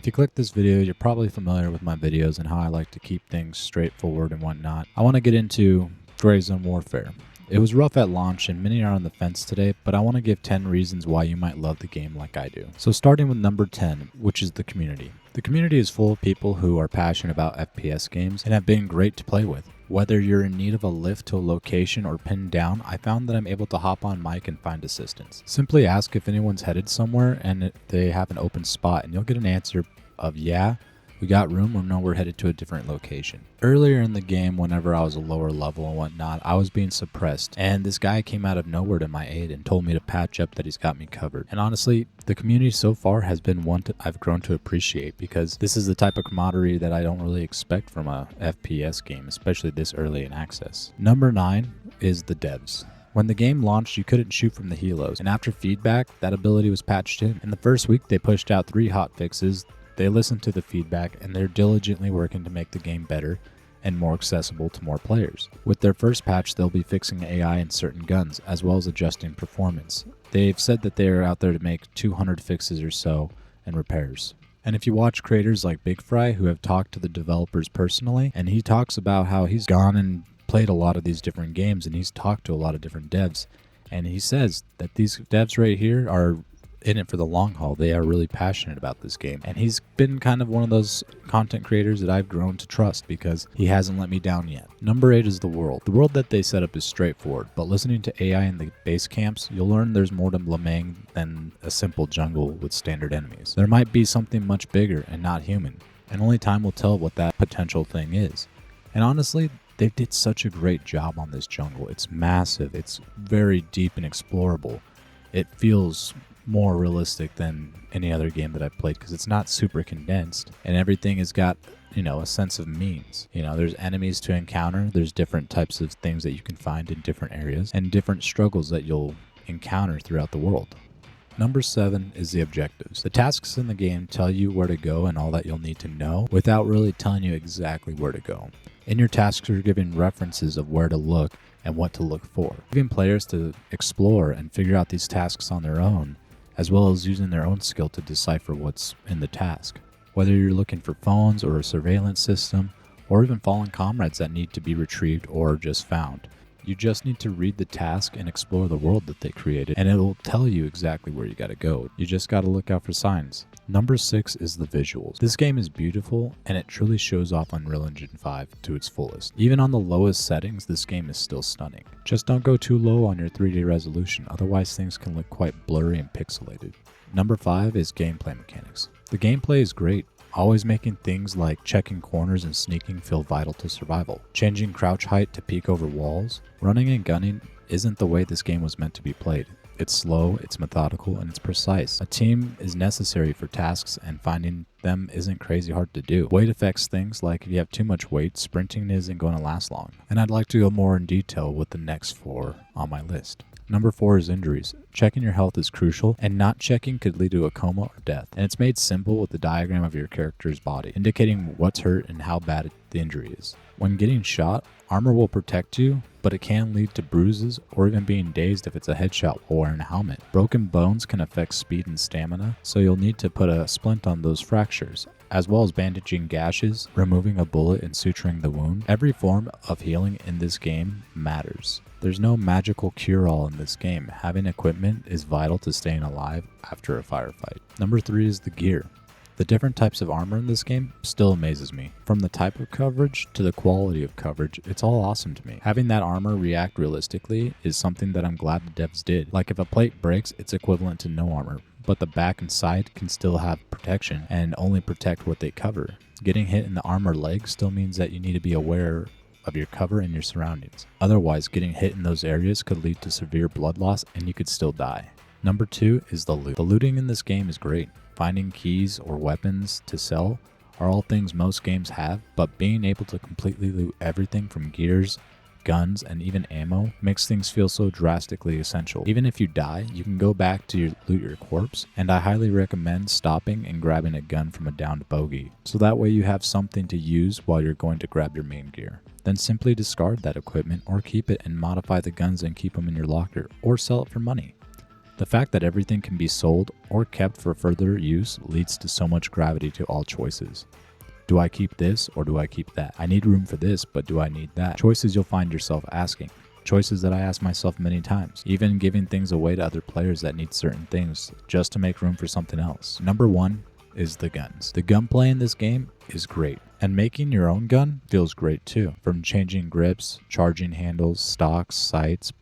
If you click this video, you're probably familiar with my videos and how I like to keep things straightforward and whatnot. I want to get into Gray Zone Warfare. It was rough at launch and many are on the fence today, but I want to give 10 reasons why you might love the game like I do. So starting with number 10, which is the community. The community is full of people who are passionate about FPS games and have been great to play with. Whether you're in need of a lift to a location or pinned down, I found that I'm able to hop on mic and find assistance. Simply ask if anyone's headed somewhere and if they have an open spot, and you'll get an answer of yeah, we got room, or no, we're headed to a different location. Earlier in the game, whenever I was a lower level and whatnot, I was being suppressed, and this guy came out of nowhere to my aid and told me to patch up that he's got me covered. And honestly, the community so far has been one I've grown to appreciate, because this is the type of camaraderie that I don't really expect from a FPS game, especially this early in access. Number 9 is the devs. When the game launched, you couldn't shoot from the helos, and after feedback, that ability was patched in. In the first week, they pushed out 3 hotfixes. They listened to the feedback, and they're diligently working to make the game better and more accessible to more players. With their first patch, they'll be fixing AI in certain guns, as well as adjusting performance. They've said that they're out there to make 200 fixes or so and repairs. And if you watch creators like Big Fry, who have talked to the developers personally, and he talks about how he's gone and played a lot of these different games, and he's talked to a lot of different devs, and he says that these devs right here are in it for the long haul. They are really passionate about this game, and he's been kind of one of those content creators that I've grown to trust because he hasn't let me down yet. Number 8 is the world. The world that they set up is straightforward, but listening to AI in the base camps, you'll learn there's more to Lemang than a simple jungle with standard enemies. There might be something much bigger and not human, and only time will tell what that potential thing is. And honestly, they did such a great job on this jungle. It's massive, it's very deep and explorable. It feels more realistic than any other game that I've played because it's not super condensed, and everything has got, a sense of means. There's enemies to encounter, there's different types of things that you can find in different areas, and different struggles that you'll encounter throughout the world. Number 7 is the objectives. The tasks in the game tell you where to go and all that you'll need to know without really telling you exactly where to go. In your tasks, you're giving references of where to look and what to look for, giving players to explore and figure out these tasks on their own, as well as using their own skill to decipher what's in the task. Whether you're looking for phones or a surveillance system, or even fallen comrades that need to be retrieved or just found, you just need to read the task and explore the world that they created, and it'll tell you exactly where you gotta go. You just gotta look out for signs. Number 6 is the visuals. This game is beautiful, and it truly shows off Unreal Engine 5 to its fullest. Even on the lowest settings, this game is still stunning. Just don't go too low on your 3D resolution, otherwise things can look quite blurry and pixelated. Number 5 is gameplay mechanics. The gameplay is great, always making things like checking corners and sneaking feel vital to survival. Changing crouch height to peek over walls. Running and gunning isn't the way this game was meant to be played. It's slow, it's methodical, and it's precise. A team is necessary for tasks, and finding them isn't crazy hard to do. Weight affects things, like if you have too much weight, sprinting isn't going to last long. And I'd like to go more in detail with the next 4 on my list. Number 4 is injuries. Checking your health is crucial, and not checking could lead to a coma or death. And it's made simple with the diagram of your character's body, indicating what's hurt and how bad the injury is. When getting shot, armor will protect you, but it can lead to bruises or even being dazed if it's a headshot while wearing a helmet. Broken bones can affect speed and stamina, so you'll need to put a splint on those fractures, as well as bandaging gashes, removing a bullet, and suturing the wound. Every form of healing in this game matters. There's no magical cure-all in this game. Having equipment is vital to staying alive after a firefight. Number 3 is the gear. The different types of armor in this game still amazes me. From the type of coverage to the quality of coverage, it's all awesome to me. Having that armor react realistically is something that I'm glad the devs did. Like if a plate breaks, it's equivalent to no armor, but the back and side can still have protection and only protect what they cover. Getting hit in the armor leg still means that you need to be aware of your cover and your surroundings. Otherwise, getting hit in those areas could lead to severe blood loss and you could still die. Number 2 is the loot. The looting in this game is great. Finding keys or weapons to sell are all things most games have, but being able to completely loot everything from gears, guns, and even ammo makes things feel so drastically essential. Even if you die, you can go back to loot your corpse, and I highly recommend stopping and grabbing a gun from a downed bogey, so that way you have something to use while you're going to grab your main gear. Then simply discard that equipment or keep it and modify the guns and keep them in your locker, or sell it for money. The fact that everything can be sold or kept for further use leads to so much gravity to all choices. Do I keep this or do I keep that? I need room for this, but do I need that? Choices you'll find yourself asking. Choices that I ask myself many times, even giving things away to other players that need certain things just to make room for something else. Number 1 is the guns. The gunplay in this game is great, and making your own gun feels great too. From changing grips, charging handles, stocks, sights,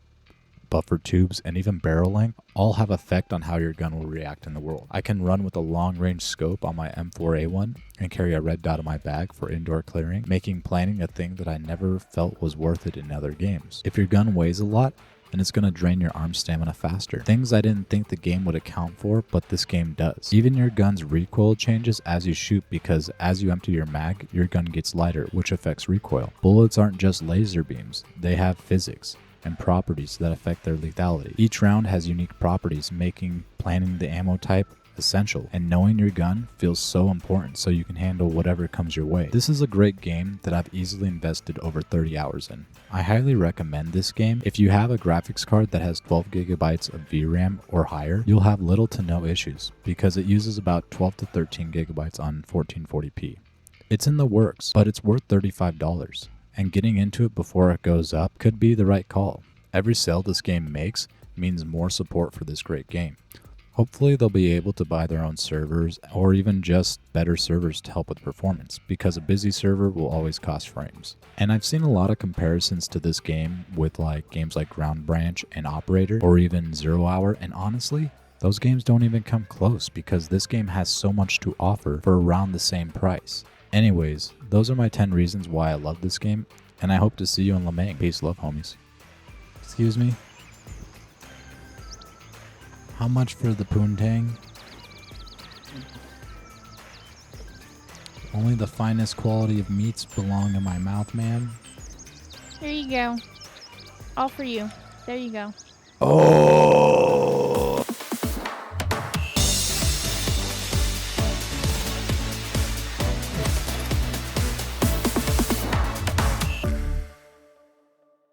buffer tubes, and even barrel length all have effect on how your gun will react in the world. I can run with a long-range scope on my M4A1 and carry a red dot in my bag for indoor clearing, making planning a thing that I never felt was worth it in other games. If your gun weighs a lot, then it's going to drain your arm stamina faster. Things I didn't think the game would account for, but this game does. Even your gun's recoil changes as you shoot because as you empty your mag, your gun gets lighter, which affects recoil. Bullets aren't just laser beams, they have physics and properties that affect their lethality. Each round has unique properties, making planning the ammo type essential, and knowing your gun feels so important so you can handle whatever comes your way. This is a great game that I've easily invested over 30 hours in. I highly recommend this game. If you have a graphics card that has 12 gigabytes of VRAM or higher, you'll have little to no issues because it uses about 12 to 13 gigabytes on 1440p. It's in the works, but it's worth $35. And getting into it before it goes up could be the right call. Every sale this game makes means more support for this great game. Hopefully they'll be able to buy their own servers or even just better servers to help with performance, because a busy server will always cost frames. And I've seen a lot of comparisons to this game with games like Ground Branch and Operator or even Zero Hour, and honestly, those games don't even come close because this game has so much to offer for around the same price. Anyways, those are my 10 reasons why I love this game, and I hope to see you in Lemang. Peace, love, homies. Excuse me? How much for the poontang? Only the finest quality of meats belong in my mouth, ma'am. Here you go. All for you. There you go. Oh!